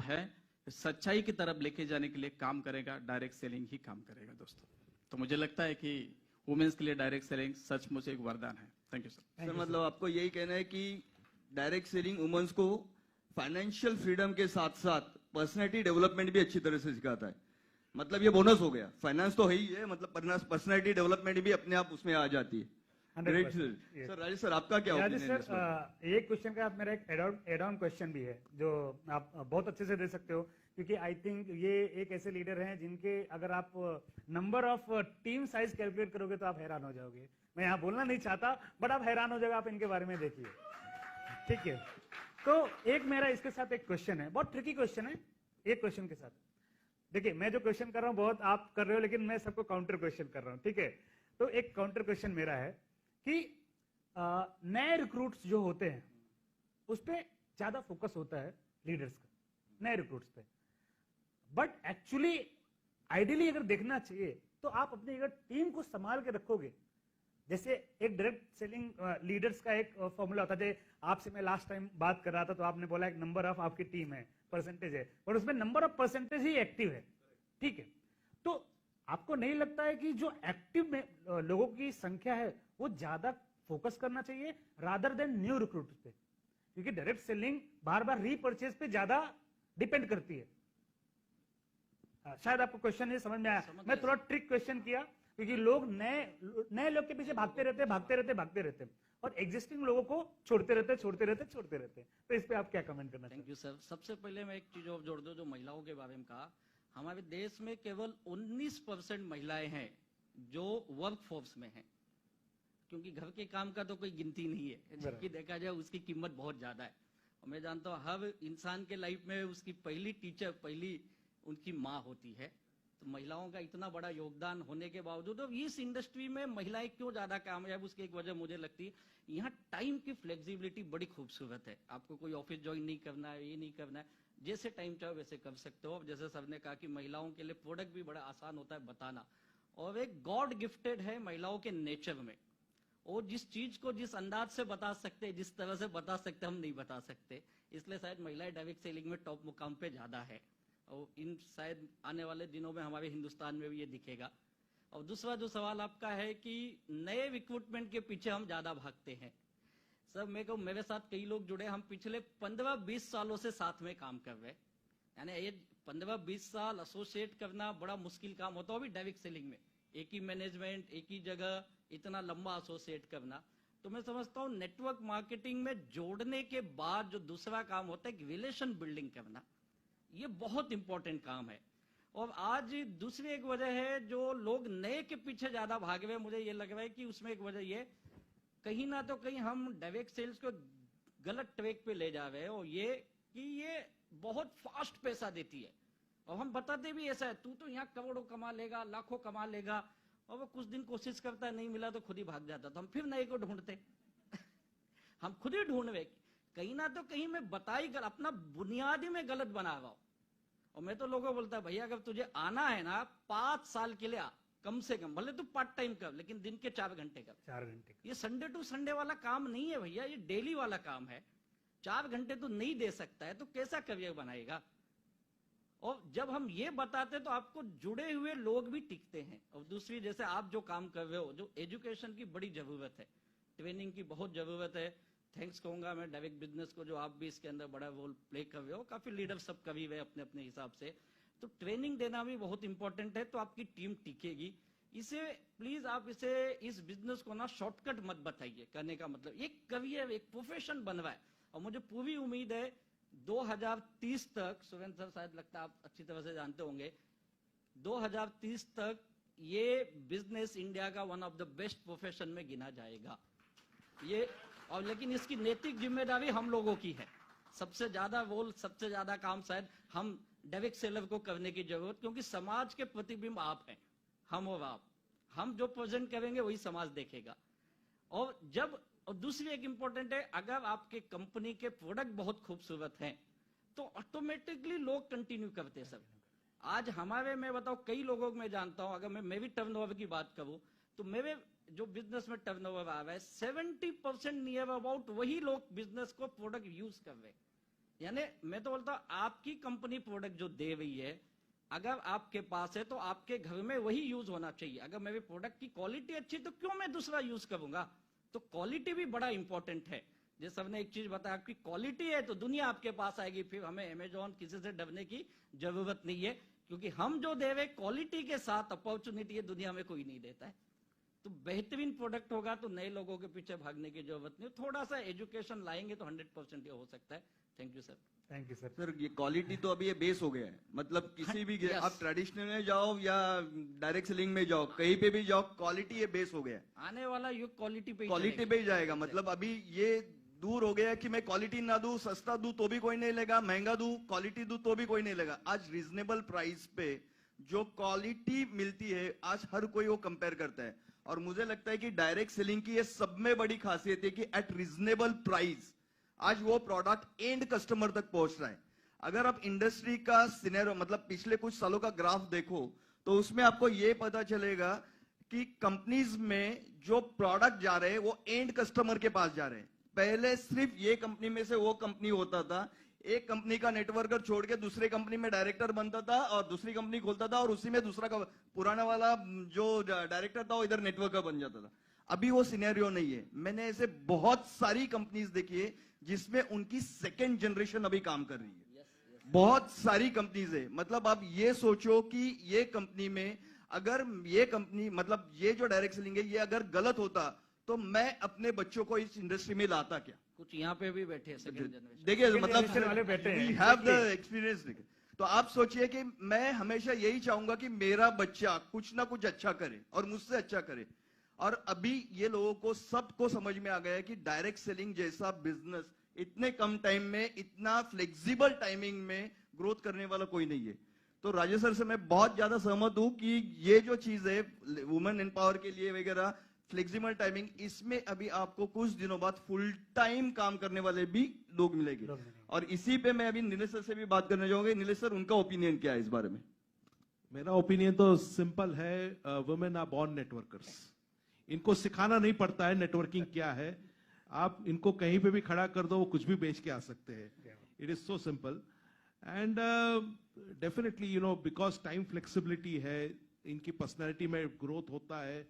है सच्चाई की तरफ लेके जाने के लिए काम करेगा, डायरेक्ट सेलिंग ही काम करेगा दोस्तों। तो मुझे लगता है कि वुमेन्स के लिए डायरेक्ट सेलिंग सचमुच एक वरदान है। Thank you sir. सर मतलब आपको यही कहना है कि डायरेक्ट सेलिंग वुमेन्स को फाइनेंशियल फ्रीडम के साथ साथ पर्सनैलिटी डेवलपमेंट भी अच्छी तरह से सिखाता है, मतलब ये बोनस हो गया। फाइनेंस तो है ही है, मतलब पर्सनैलिटी डेवलपमेंट भी अपने आप उसमें आ जाती है। Great sir. राजेश सर आपका क्या ओपिनियन है? सर एक क्वेश्चन का मेरा एक एड ऑन क्वेश्चन भी है जो आप बहुत अच्छे से दे सकते हो, क्योंकि आई थिंक ये एक ऐसे लीडर हैं जिनके अगर आप number of team size calculate करोगे तो आप हैरान हो जाओगे। मैं यहाँ बोलना नहीं चाहता बट आप हैरान हो जाओगे, आप इनके बारे में देखिए, ठीक है। तो एक मेरा इसके साथ एक क्वेश्चन है, बहुत ट्रिकी क्वेश्चन है। एक क्वेश्चन के साथ देखिए, मैं जो क्वेश्चन कर रहा हूँ बहुत आप कर रहे हो, लेकिन मैं सबको काउंटर क्वेश्चन कर रहा हूँ, ठीक है। तो एक काउंटर क्वेश्चन मेरा है कि नए रिक्रूट्स जो होते हैं उस पर ज्यादा फोकस होता है लीडर्स का, नए रिक्रूट्स पे, बट एक्चुअली आइडियली अगर देखना चाहिए तो आप अपनी अगर टीम को संभाल के रखोगे, जैसे एक डायरेक्ट सेलिंग लीडर्स का एक फॉर्मूला होता है। आपसे मैं लास्ट टाइम बात कर रहा था तो आपने बोला एक नंबर ऑफ आपकी टीम है, परसेंटेज है, और उसमें number of percentage he active है, ठीक है। तो आपको नहीं लगता है कि जो एक्टिव में लोगों की संख्या है वो ज्यादा फोकस करना चाहिए रादर देन न्यू रिक्रूट पे, क्योंकि डायरेक्ट सेलिंग बार बार रीपर्चेज पे ज्यादा डिपेंड करती है। शायद आपको क्वेश्चन नहीं समझ में आया, मैं थोड़ा ट्रिक क्वेश्चन किया क्योंकि लोग नए लोग के पीछे भागते रहते और एग्जिस्टिंग लोगों को छोड़ते रहते। तो इस पे आप क्या कमेंट करना चाहेंगे? Thank you sir. सबसे पहले मैं एक चीज और जोड़ दूं, जो महिलाओं के बारे में कहा, हमारे देश में केवल 19% महिलाएं हैं जो वर्क फोर्स में हैं, क्योंकि घर के काम का तो कोई गिनती नहीं है, जबकि देखा जाए उसकी कीमत बहुत ज्यादा है। और मैं जानता हूँ हर इंसान के लाइफ में उसकी पहली टीचर, पहली उनकी माँ होती है। तो महिलाओं का इतना बड़ा योगदान होने के बावजूद तो इस इंडस्ट्री में महिलाएं क्यों ज्यादा कामयाब, उसकी एक वजह मुझे लगती है यहाँ टाइम की फ्लेक्सिबिलिटी बड़ी खूबसूरत है। आपको कोई ऑफिस ज्वाइन नहीं करना है, ये नहीं करना है, जैसे टाइम चाहो वैसे कर सकते हो। जैसे सर ने कहा कि महिलाओं के लिए प्रोडक्ट भी बड़ा आसान होता है बताना, और एक गॉड गिफ्टेड है महिलाओं के नेचर में। और जिस चीज को जिस अंदाज से बता सकते, जिस तरह से बता सकते, हम नहीं बता सकते, इसलिए शायद महिलाएं डायरेक्ट सेलिंग में टॉप मुकाम पे ज्यादा है। और इन शायद आने वाले दिनों में हमारे हिंदुस्तान में भी ये दिखेगा। और दूसरा जो सवाल आपका है कि नए रिक्रूटमेंट के पीछे हम ज्यादा भागते हैं, सर मैं कहूँ मेरे साथ कई लोग जुड़े, हम पिछले 15-20 सालों से साथ में काम कर रहे हैं। यानी ये 15-20 साल एसोसिएट करना बड़ा मुश्किल काम होता है, अभी डायरेक्ट सेलिंग में एक ही मैनेजमेंट, एक ही जगह, इतना लंबा एसोसिएट करना। तो मैं समझता हूँ नेटवर्क मार्केटिंग में जोड़ने के बाद जो दूसरा काम होता है रिलेशन बिल्डिंग करना, ये बहुत इंपॉर्टेंट काम है। और आज दूसरी एक वजह है जो लोग नए के पीछे ज्यादा भाग रहे हैं, मुझे ये लग रहा है कि उसमें एक वजह ये कहीं ना तो कहीं हम डायरेक्ट सेल्स को गलत ट्रैक पे ले जा रहे हैं, और ये कि ये बहुत फास्ट पैसा देती है। और हम बताते भी ऐसा है, तू तो यहाँ करोड़ों कमा लेगा, लाखों कमा लेगा, और वो कुछ दिन कोशिश करता है, नहीं मिला तो खुद ही भाग जाता। तो हम फिर नए को ढूंढते हम खुद ही ढूंढ रहे, कहीं ना तो कहीं मैं बताई अपना बुनियादी में गलत बना रहा हूं। और मैं तो लोगों को बोलता है भैया अगर तुझे आना है ना 5 साल के लिए आ, कम से कम, भले तू पार्ट टाइम कर लेकिन दिन के 4 घंटे कर। 4 घंटे ये संडे टू संडे वाला काम नहीं है भैया, ये डेली वाला काम है। 4 घंटे तो नहीं दे सकता है तो कैसा करियर बनाएगा। और जब हम ये बताते तो आपको जुड़े हुए लोग भी टिकते हैं। और दूसरी जैसे आप जो काम कर रहे हो, जो एजुकेशन की बड़ी जरूरत है, ट्रेनिंग की बहुत जरूरत है। थैंक्स कहूंगा मैं डायरेक्ट बिजनेस को, जो आप भी इसके अंदर बड़ा रोल प्ले कर रहे हो, काफी लीडर सब कभी हुए अपने अपने हिसाब से। तो ट्रेनिंग देना भी बहुत इंपॉर्टेंट है, तो आपकी टीम टिकेगी। इसे प्लीज आप इसे इस बिजनेस को ना शॉर्टकट मत बताइए। कहने का मतलब एक करियर, एक प्रोफेशन बन रहा है। और मुझे पूरी उम्मीद है 2030 तक, सुरेंद्र सर शायद लगता है आप अच्छी तरह से जानते होंगे, 2030 तक ये बिजनेस इंडिया का one of the best profession में गिना जाएगा ये। और लेकिन इसकी नैतिक जिम्मेदारी हम लोगों की है। सबसे ज्यादा रोल, सबसे ज्यादा काम शायद हम डायरेक्ट सेलर को करने की जरूरत, क्योंकि समाज के प्रतिबिंब आप हैं, हम और आप। हम जो प्रेजेंट करेंगे वही समाज देखेगा। और दूसरी एक इंपॉर्टेंट है, अगर आपके कंपनी के प्रोडक्ट बहुत खूबसूरत हैं तो ऑटोमेटिकली लोग कंटिन्यू करते हैं। सब आज हमारे, मैं बताऊं, कई लोगों को मैं जानता हूं, अगर मैं मेरी टर्नओवर की बात करूं तो मेरे जो बिजनेस में टर्नओवर आ रहा है 70% नियर अबाउट वही लोग बिजनेस को प्रोडक्ट यूज कर रहे हैं। यानी मैं तो बोलता हूं आपकी कंपनी प्रोडक्ट जो दे रही है, अगर आपके पास है तो आपके घर में वही यूज होना चाहिए। अगर मेरे प्रोडक्ट की क्वालिटी अच्छी तो क्यों मैं दूसरा यूज करूंगा? तो क्वालिटी भी बड़ा इंपॉर्टेंट है। जिस सबने एक चीज बताया, आपकी क्वालिटी है तो दुनिया आपके पास आएगी, फिर हमें अमेजॉन किसी से डरने की जरूरत नहीं है, क्योंकि हम जो दे रहे क्वालिटी के साथ अपॉर्चुनिटी दुनिया में कोई नहीं देता है। तो बेहतरीन प्रोडक्ट होगा तो नए लोगों के पीछे भागने की जरूरत नहीं। थोड़ा सा एजुकेशन लाएंगे तो 100% ये हो सकता है। Thank you sir. Thank you sir. Sir ये क्वालिटी तो अभी ये बेस हो गया है, मतलब किसी भी Yes. आप ट्रेडिशनल में जाओ या डायरेक्ट सेलिंग में जाओ, कहीं पे भी जाओ, क्वालिटी ये बेस हो गया है। आने वाला युग क्वालिटी पे ही क्वालिटी चलेगा। पे ही जाएगा। मतलब अभी ये दूर हो गया कि मैं क्वालिटी ना दूं, सस्ता दूं तो भी कोई नहीं लेगा, महंगा दूं, क्वालिटी दूं तो भी कोई नहीं लेगा। आज रीजनेबल प्राइस पे जो क्वालिटी मिलती है, आज हर कोई वो कंपेयर करता है। और मुझे लगता है कि डायरेक्ट सेलिंग की ये सब में बड़ी खासियत है कि एट रीजनेबल प्राइस आज वो प्रोडक्ट एंड कस्टमर तक पहुंच रहा है। अगर आप इंडस्ट्री का सिनेरियो, मतलब पिछले कुछ सालों का ग्राफ देखो तो उसमें आपको ये पता चलेगा कि कंपनीज में जो प्रोडक्ट जा रहे हैं वो एंड कस्टमर के पास जा रहे हैं। पहले सिर्फ ये कंपनी में से वो कंपनी होता था, एक कंपनी का नेटवर्कर छोड़ के दूसरे कंपनी में डायरेक्टर बनता था और दूसरी कंपनी खोलता था और उसी में दूसरा का पुराना वाला जो डायरेक्टर था वो इधर नेटवर्कर बन जाता था। अभी वो सिनेरियो नहीं है। मैंने ऐसे बहुत सारी कंपनीज देखी है जिसमें उनकी सेकेंड जनरेशन अभी काम कर रही है। बहुत सारी कंपनीज है। मतलब आप ये सोचो कि ये कंपनी में अगर ये कंपनी, मतलब ये जो डायरेक्ट सेलिंग है, ये अगर गलत होता तो मैं अपने बच्चों को इस इंडस्ट्री में लाता क्या? कुछ यहाँ पे भी बैठे हैं सेकंड जनरेशन। देखिए मतलब generation वाले बैठे हैं। We have the experience. तो आप सोचिए कि मैं हमेशा यही चाहूंगा कि मेरा बच्चा कुछ ना कुछ अच्छा करे और मुझसे अच्छा करे। और अभी ये लोगों को सबको समझ में आ गया है कि डायरेक्ट सेलिंग जैसा बिजनेस इतने कम टाइम में, इतना फ्लेक्सिबल टाइमिंग में ग्रोथ करने वाला कोई नहीं है। तो राजेश सर से मैं बहुत ज्यादा सहमत हूं कि ये जो चीज है वुमेन एम्पावर के लिए वगैरह, फ्लेक्सिबल टाइमिंग, इसमें अभी आपको कुछ दिनों बाद फुल टाइम काम करने वाले भी लोग मिलेंगे। और इसी पे मैं अभी नीलेश सर से भी बात करना चाहूंगा। नीलेश सर, उनका ओपिनियन क्या है इस बारे में? मेरा ओपिनियन तो सिंपल है, वुमेन आर बॉर्न नेटवर्कर्स। इनको सिखाना नहीं पड़ता है नेटवर्किंग क्या है। आप इनको कहीं पे भी खड़ा कर दो, वो कुछ भी बेच के आ सकते हैं। It is so simple and definitely because time flexibility है, इनकी पर्सनैलिटी में ग्रोथ होता है।